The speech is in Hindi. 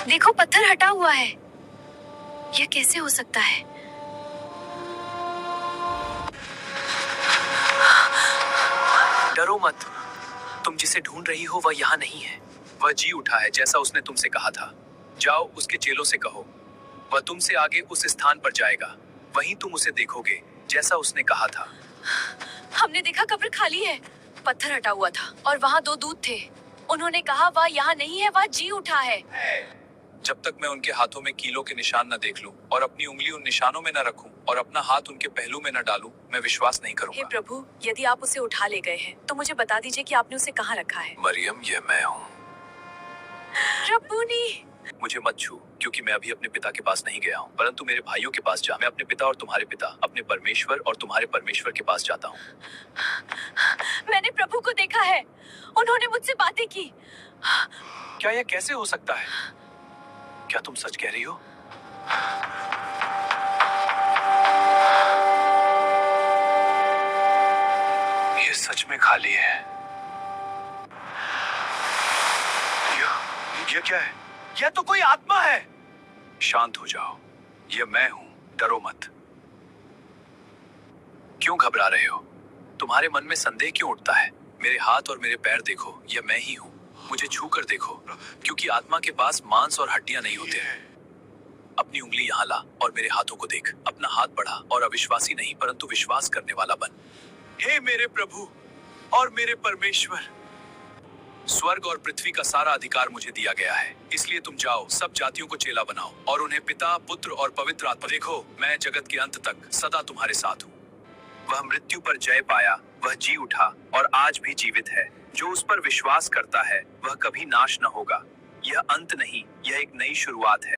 देखो, पत्थर हटा हुआ है। यह कैसे हो सकता है? डरो मत। तुम जिसे ढूंढ रही हो वह यहाँ नहीं है। वह जी उठा है जैसा उसने तुमसे कहा था। जाओ उसके चेलों से कहो, वह तुमसे आगे उस स्थान पर जाएगा। वहीं तुम उसे देखोगे जैसा उसने कहा था। हमने देखा कब्र खाली है। पत्थर हटा हुआ था और वहाँ 2 दूत थे। उन्होंने कहा वह यहाँ नहीं है, वह जी उठा है। जब तक मैं उनके हाथों में कीलों के निशान न देख लूं और अपनी उंगली उन निशानों में न रखूं और अपना हाथ उनके पहलू में न डालूं, मैं विश्वास नहीं हे करूंगा। प्रभु, यदि आप उसे उठा ले गए हैं तो मुझे बता दीजिए कि आपने उसे कहाँ रखा है। मरियम, यह मैं हूँ। रब्बूनी। मुझे मत छू, क्योंकि मैं अभी अपने पिता के पास नहीं गया हूँ, परंतु मेरे भाइयों के पास जा। मैं अपने पिता और तुम्हारे पिता, अपने परमेश्वर और तुम्हारे परमेश्वर के पास जाता हूँ। मैंने प्रभु को देखा है। उन्होंने मुझसे बातें की। क्या यह कैसे हो सकता है? क्या तुम सच कह रही हो? ये सच में खाली है। यह क्या है? यह तो कोई आत्मा है। शांत हो जाओ, यह मैं हूं। डरो मत। क्यों घबरा रहे हो? तुम्हारे मन में संदेह क्यों उठता है? मेरे हाथ और मेरे पैर देखो, यह मैं ही हूं। मुझे छू कर देखो, क्योंकि आत्मा के पास मांस और हड्डियां नहीं होते हैं। अपनी उंगली यहाँ ला और मेरे हाथों को देख। अपना हाथ बढ़ा और अविश्वासी नहीं परंतु विश्वास करने वाला बन। हे मेरे प्रभु और मेरे परमेश्वर, स्वर्ग और पृथ्वी का सारा अधिकार मुझे दिया गया है, इसलिए तुम जाओ, सब जातियों को चेला बनाओ और उन्हें पिता, पुत्र और पवित्र आत्मा। देखो, मैं जगत के अंत तक सदा तुम्हारे साथ हूँ। वह मृत्यु पर जय पाया, वह जी उठा और आज भी जीवित है। जो उस पर विश्वास करता है वह कभी नाश न होगा। यह अंत नहीं, यह एक नई शुरुआत है।